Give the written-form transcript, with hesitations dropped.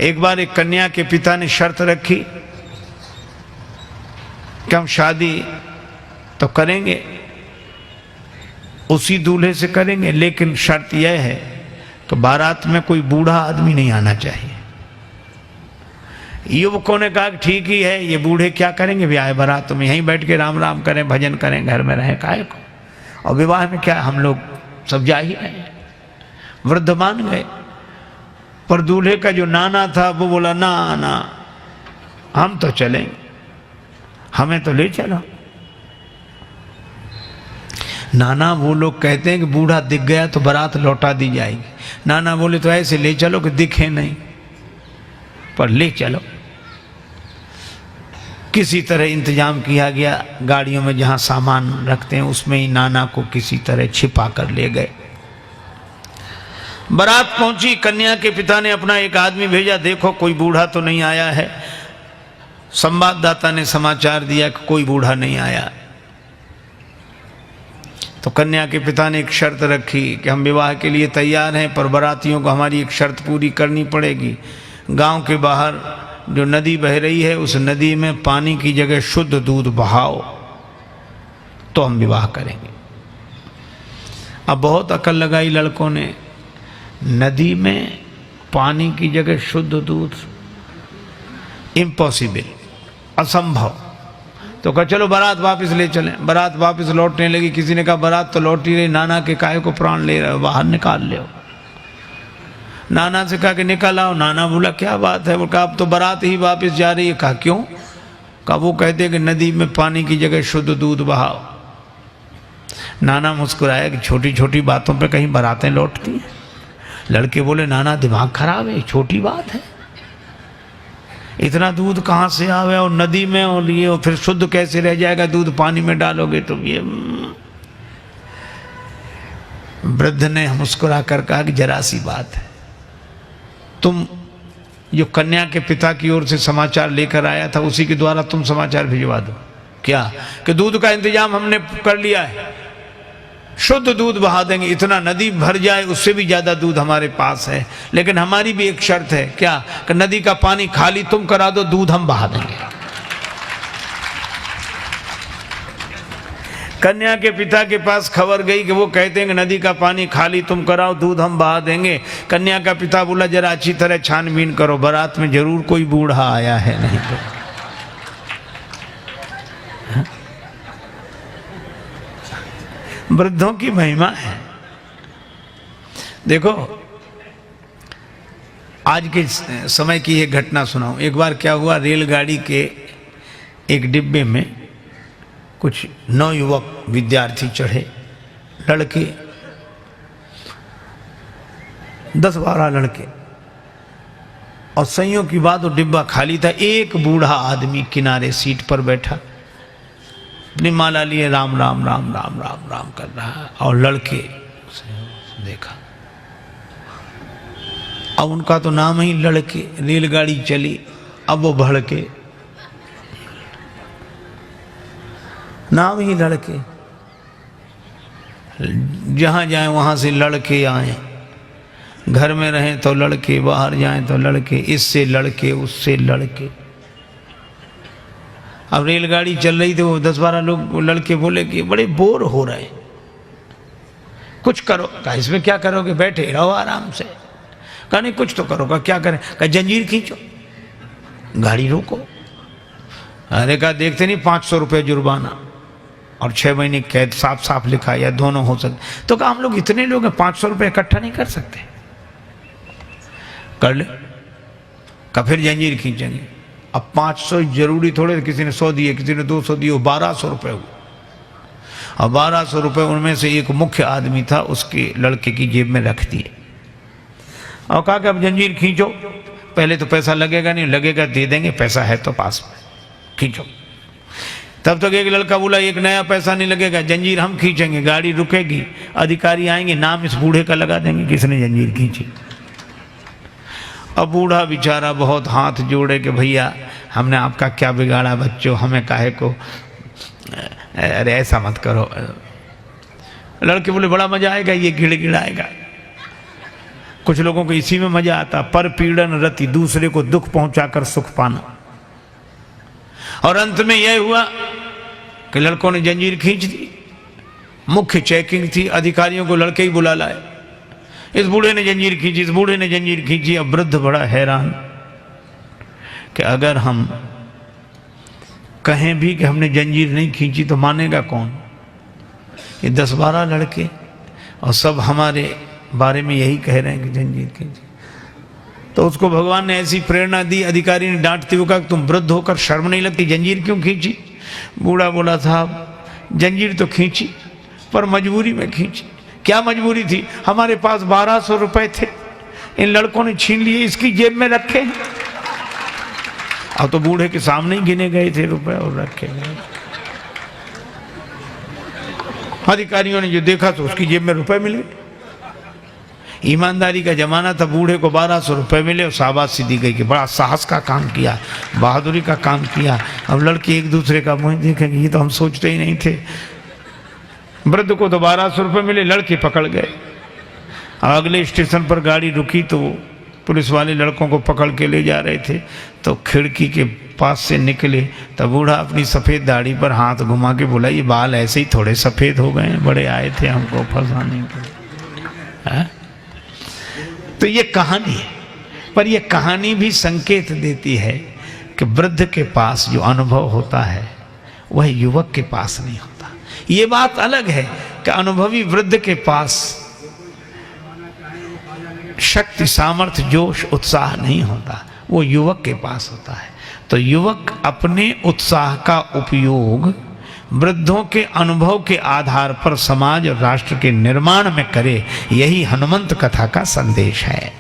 एक बार एक कन्या के पिता ने शर्त रखी कि हम शादी तो करेंगे, उसी दूल्हे से करेंगे, लेकिन शर्त यह है कि बारात में कोई बूढ़ा आदमी नहीं आना चाहिए। युवकों ने कहा कि ठीक ही है, ये बूढ़े क्या करेंगे ब्याह बारात में, यहीं बैठ के राम राम करें, भजन करें, घर में रहें, काहे को, और विवाह में क्या हम लोग सब जा ही रहे। वृद्ध मान गए, पर दूल्हे का जो नाना था वो बोला ना ना हम तो चलेंगे, हमें तो ले चलो। नाना वो लोग कहते हैं कि बूढ़ा दिख गया तो बारात लौटा दी जाएगी। नाना बोले तो ऐसे ले चलो कि दिखे नहीं, पर ले चलो। किसी तरह इंतजाम किया गया, गाड़ियों में जहां सामान रखते हैं उसमें ही नाना को किसी तरह छिपा कर ले गए। बारात पहुंची, कन्या के पिता ने अपना एक आदमी भेजा, देखो कोई बूढ़ा तो नहीं आया है। संवाददाता ने समाचार दिया कि कोई बूढ़ा नहीं आया। तो कन्या के पिता ने एक शर्त रखी कि हम विवाह के लिए तैयार हैं, पर बारातियों को हमारी एक शर्त पूरी करनी पड़ेगी। गांव के बाहर जो नदी बह रही है उस नदी में पानी की जगह शुद्ध दूध बहाओ तो हम विवाह करेंगे। अब बहुत अकल लगाई लड़कों ने, नदी में पानी की जगह शुद्ध दूध, इम्पॉसिबल, असंभव। तो कहा चलो बारात वापस ले चलें। बारात वापस लौटने लगी। किसी ने कहा बारात तो लौट ही रही, नाना के काहे को प्राण ले रहे हो, बाहर निकाल ले। नाना से कहा कि निकल आओ। नाना बोला क्या बात है, वो कहा अब तो बारात ही वापस जा रही है। कहा क्यों? कहा वो कहते हैं कि नदी में पानी की जगह शुद्ध दूध बहाओ। नाना मुस्कुराया कि छोटी छोटी बातों पे कहीं बारातें लौटती हैं। लड़के बोले नाना दिमाग खराब है, छोटी बात है, इतना दूध कहाँ से आवे और नदी में, और ये और फिर शुद्ध कैसे रह जाएगा, दूध पानी में डालोगे तो ये। वृद्ध ने मुस्कुरा कर कहा कि जरा सी बात है, तुम जो कन्या के पिता की ओर से समाचार लेकर आया था उसी के द्वारा तुम समाचार भिजवा दो। क्या? कि दूध का इंतजाम हमने कर लिया है, शुद्ध दूध बहा देंगे, इतना नदी भर जाए उससे भी ज्यादा दूध हमारे पास है, लेकिन हमारी भी एक शर्त है। क्या? कि नदी का पानी खाली तुम करा दो, दूध हम बहा देंगे। कन्या के पिता के पास खबर गई कि वो कहते हैं कि नदी का पानी खाली तुम कराओ, दूध हम बहा देंगे। कन्या का पिता बोला जरा अच्छी तरह छानबीन करो, बारात में जरूर कोई बूढ़ा आया है, नहीं तो। वृद्धों की महिमा है। देखो आज के समय की एक घटना सुनाऊं। एक बार क्या हुआ, रेलगाड़ी के एक डिब्बे में कुछ नवयुवक विद्यार्थी चढ़े, लड़के 10-12 लड़के, और संयोग की बात वो डिब्बा खाली था। एक बूढ़ा आदमी किनारे सीट पर बैठा, अपनी माला लिए राम राम राम राम राम राम कर रहा है, और लड़के देखा। अब उनका तो नाम ही लड़के। रेलगाड़ी चली, अब वो भड़के, नाम ही लड़के, जहां जाए वहां से लड़के आए। घर में रहें तो लड़के, बाहर जाएं तो लड़के, इससे लड़के उससे लड़के। अब रेलगाड़ी चल रही थी, वो 10-12 लोग लड़के बोले कि बड़े बोर हो रहे, कुछ करो। कहा इसमें क्या करोगे, बैठे रहो आराम से। कहा नहीं कुछ तो करो। कहा क्या करें? कहा जंजीर खींचो, गाड़ी रोको। अरे कहा देखते नहीं 500 रुपये जुर्माना और 6 महीने कैद, साफ साफ लिखा, या दोनों हो सकते। तो कहा हम लोग इतने लोग हैं, 500 रुपये इकट्ठा नहीं कर सकते। कर ले। कहा फिर जंजीर खींचेंगे। अब 500 जरूरी थोड़े, किसी ने 100 दिए, किसी ने 200 दिए, 1200 रुपये हुए। और 1200 रुपये उनमें से एक मुख्य आदमी था, उसके लड़के की जेब में रख दिए और कहा कि अब जंजीर खींचो। पहले तो पैसा लगेगा नहीं, लगेगा दे देंगे, पैसा है तो पास में, खींचो। तब तक एक लड़का बोला एक नया पैसा नहीं लगेगा, जंजीर हम खींचेंगे, गाड़ी रुकेगी, अधिकारी आएंगे, नाम इस बूढ़े का लगा देंगे किसने जंजीर खींची। अब बूढ़ा बेचारा बहुत हाथ जोड़े कि भैया हमने आपका क्या बिगाड़ा बच्चों, हमें काहे को, अरे ऐसा मत करो। लड़के बोले बड़ा मजा आएगा, ये गिड़गिड़ाएगा। कुछ लोगों को इसी में मजा आता, पर पीड़न रति, दूसरे को दुख पहुंचाकर सुख पाना। और अंत में यह हुआ कि लड़कों ने जंजीर खींच दी। मुख्य चेकिंग थी, अधिकारियों को लड़के ही बुला लाए। इस बूढ़े ने जंजीर खींची, इस बूढ़े ने जंजीर खींची। अब वृद्ध बड़ा हैरान कि अगर हम कहें भी कि हमने जंजीर नहीं खींची तो मानेगा कौन? ये 10-12 लड़के और सब हमारे बारे में यही कह रहे हैं कि जंजीर खींची। तो उसको भगवान ने ऐसी प्रेरणा दी, अधिकारी ने डांटते हुए कहा, तुम वृद्ध होकर शर्म नहीं लगती, जंजीर क्यों खींची? बूढ़ा बोला, साहब जंजीर तो खींची पर मजबूरी में खींची। क्या मजबूरी थी? हमारे पास 1200 रुपए थे, इन लड़कों ने छीन लिए, इसकी जेब में रखे। अब तो बूढ़े के सामने ही गिने गए थे रुपए और रखे गए। अधिकारियों ने जो देखा तो उसकी जेब में रुपए मिल गए। ईमानदारी का जमाना था, बूढ़े को 1200 रुपए मिले और शाबाशी दी गई कि बड़ा साहस का काम किया, बहादुरी का काम किया। अब लड़के एक दूसरे का मुंह देखेंगे, ये तो हम सोचते ही नहीं थे। वृद्ध को तो 1200 रुपए मिले, लड़के पकड़ गए। अगले स्टेशन पर गाड़ी रुकी तो पुलिस वाले लड़कों को पकड़ के ले जा रहे थे। तो खिड़की के पास से निकले तब बूढ़ा अपनी सफ़ेद दाढ़ी पर हाथ घुमा के बोला, ये बाल ऐसे ही थोड़े सफ़ेद हो गए, बड़े आए थे हमको फंसाने के। तो ये कहानी है, पर ये कहानी भी संकेत देती है कि वृद्ध के पास जो अनुभव होता है वह युवक के पास नहीं होता। ये बात अलग है कि अनुभवी वृद्ध के पास शक्ति, सामर्थ्य, जोश, उत्साह नहीं होता, वो युवक के पास होता है। तो युवक अपने उत्साह का उपयोग वृद्धों के अनुभव के आधार पर समाज और राष्ट्र के निर्माण में करे, यही हनुमंत कथा का संदेश है।